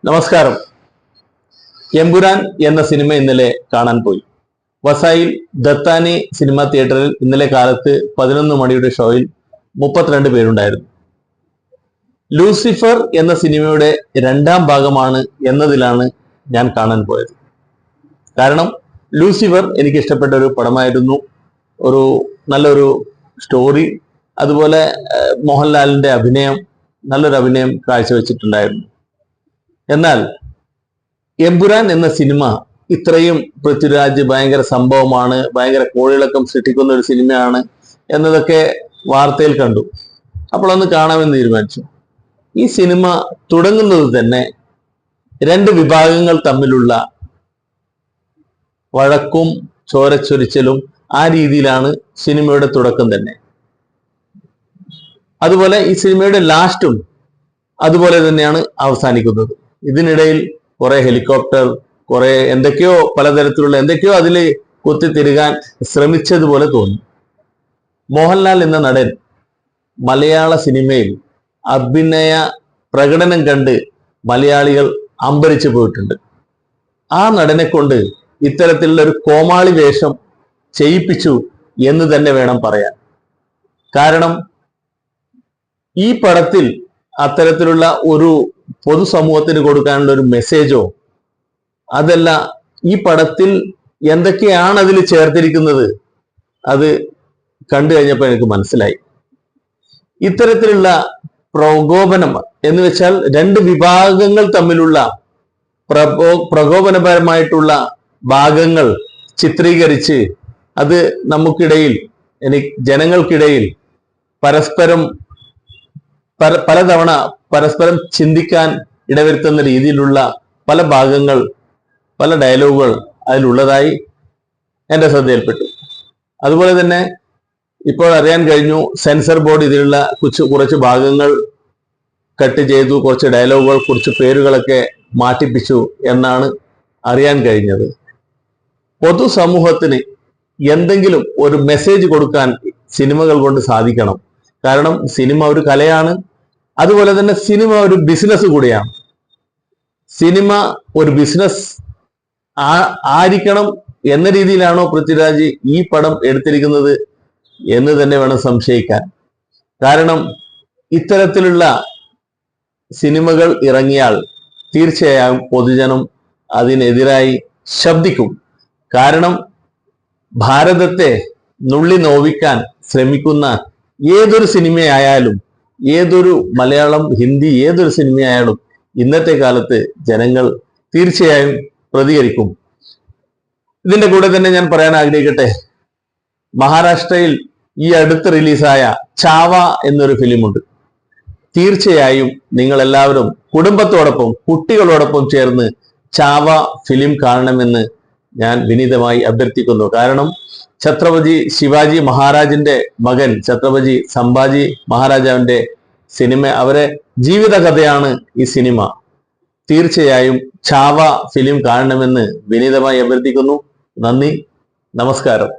നമസ്കാരം. എമ്പുരാൻ എന്ന സിനിമ ഇന്നലെ കാണാൻ പോയി. വസായിൽ ദത്താനി സിനിമാ തിയേറ്ററിൽ ഇന്നലെ കാലത്ത് 11 മണിയുടെ ഷോയിൽ 32 പേരുണ്ടായിരുന്നു. ലൂസിഫർ എന്ന സിനിമയുടെ 2ാം ഭാഗമാണ് എന്നതിലാണ് ഞാൻ കാണാൻ പോയത്. കാരണം ലൂസിഫർ എനിക്ക് ഇഷ്ടപ്പെട്ട ഒരു പടമായിരുന്നു. ഒരു നല്ലൊരു സ്റ്റോറി, അതുപോലെ മോഹൻലാലിന്റെ അഭിനയം, നല്ലൊരു അഭിനയം കാഴ്ചവെച്ചിട്ടുണ്ടായിരുന്നു. എന്നാൽ എമ്പുരാൻ എന്ന സിനിമ ഇത്രയും പൃഥ്വിരാജ് ഭയങ്കര സംഭവമാണ്, ഭയങ്കര കോളിളക്കം സൃഷ്ടിക്കുന്ന ഒരു സിനിമയാണ് എന്നതൊക്കെ വാർത്തയിൽ കണ്ടു. അപ്പോൾ ഒന്ന് കാണാമെന്ന് തീരുമാനിച്ചു. ഈ സിനിമ തുടങ്ങുന്നത് തന്നെ 2 വിഭാഗങ്ങൾ തമ്മിലുള്ള വഴക്കും ചോരച്ചൊരിച്ചലും ആ രീതിയിലാണ് സിനിമയുടെ തുടക്കം തന്നെ. അതുപോലെ ഈ സിനിമയുടെ ലാസ്റ്റും അതുപോലെ തന്നെയാണ് അവസാനിക്കുന്നത്. ഇതിനിടയിൽ കുറെ ഹെലികോപ്റ്റർ, കുറെ എന്തൊക്കെയോ പലതരത്തിലുള്ള എന്തൊക്കെയോ അതിൽ കുത്തിത്തിരുകാൻ ശ്രമിച്ചതുപോലെ തോന്നി. മോഹൻലാൽ എന്ന നടൻ മലയാള സിനിമയിൽ അഭിനയ പ്രകടനം കണ്ട് മലയാളികൾ അമ്പരിച്ചു പോയിട്ടുണ്ട്. ആ നടനെ കൊണ്ട് ഇത്തരത്തിലുള്ള ഒരു കോമാളി വേഷം ചെയ്യിപ്പിച്ചു എന്ന് തന്നെ വേണം പറയാൻ. കാരണം ഈ പടത്തിൽ അത്തരത്തിലുള്ള ഒരു പൊതുസമൂഹത്തിന് കൊടുക്കാനുള്ള ഒരു മെസ്സേജോ അതല്ല, ഈ പടത്തിൽ എന്തൊക്കെയാണ് അതിൽ ചേർത്തിരിക്കുന്നത് അത് കണ്ടു കഴിഞ്ഞപ്പോൾ എനിക്ക് മനസ്സിലായി. ഇത്തരത്തിലുള്ള പ്രകോപനം എന്ന് വെച്ചാൽ 2 വിഭാഗങ്ങൾ തമ്മിലുള്ള പ്രകോപനപരമായിട്ടുള്ള ഭാഗങ്ങൾ ചിത്രീകരിച്ച് അത് നമുക്കിടയിൽ, ജനങ്ങൾക്കിടയിൽ പലതവണ പരസ്പരം ചിന്തിക്കാൻ ഇടവരുത്തുന്ന രീതിയിലുള്ള പല ഭാഗങ്ങൾ, പല ഡയലോഗുകൾ അതിലുള്ളതായി എൻ്റെ ശ്രദ്ധയിൽപ്പെട്ടു. അതുപോലെ തന്നെ ഇപ്പോൾ അറിയാൻ കഴിഞ്ഞു, സെൻസർ ബോർഡ് ഇതിലുള്ള കുറച്ച് ഭാഗങ്ങൾ കട്ട് ചെയ്തു, കുറച്ച് ഡയലോഗുകൾ, കുറച്ച് പേരുകളൊക്കെ മാറ്റിപ്പിച്ചു എന്നാണ് അറിയാൻ കഴിഞ്ഞത്. പൊതുസമൂഹത്തിന് എന്തെങ്കിലും ഒരു മെസ്സേജ് കൊടുക്കാൻ സിനിമകൾ കൊണ്ട് സാധിക്കണം. കാരണം സിനിമ ഒരു കലയാണ്, അതുപോലെ തന്നെ സിനിമ ഒരു ബിസിനസ് കൂടിയാണ്. സിനിമ ഒരു ബിസിനസ് ആയിരിക്കണം എന്ന രീതിയിലാണോ പൃഥ്വിരാജ് ഈ പടം എടുത്തിരിക്കുന്നത് എന്ന് തന്നെ വേണം സംശയിക്കാൻ. കാരണം ഇത്തരത്തിലുള്ള സിനിമകൾ ഇറങ്ങിയാൽ തീർച്ചയായും പൊതുജനം അതിനെതിരായി ശബ്ദിക്കും. കാരണം ഭാരതത്തെ നുള്ളി നോവിക്കാൻ ശ്രമിക്കുന്ന ഏതൊരു സിനിമയായാലും, ഏതൊരു മലയാളം, ഹിന്ദി, ഏതൊരു സിനിമയായാലും ഇന്നത്തെ കാലത്ത് ജനങ്ങൾ തീർച്ചയായും പ്രതികരിക്കും. ഇതിന്റെ കൂടെ തന്നെ ഞാൻ പറയാൻ ആഗ്രഹിക്കട്ടെ, മഹാരാഷ്ട്രയിൽ ഈ അടുത്ത് റിലീസായ ചാവ എന്നൊരു ഫിലിമുണ്ട്. തീർച്ചയായും നിങ്ങൾ എല്ലാവരും കുടുംബത്തോടൊപ്പം, കുട്ടികളോടൊപ്പം ചേർന്ന് ചാവ ഫിലിം കാണണമെന്ന് ഞാൻ വിനീതമായി അഭ്യർത്ഥിക്കുന്നു. കാരണം ഛത്രപതി ശിവാജി മഹാരാജിന്റെ മകൻ ഛത്രപതി സംഭാജി മഹാരാജാവിന്റെ സിനിമ, അവരെ ജീവിതകഥയാണ് ഈ സിനിമ. തീർച്ചയായും ചാവ ഫിലിം കാണണമെന്ന് വിനീതമായി അഭ്യർത്ഥിക്കുന്നു. നന്ദി, നമസ്കാരം.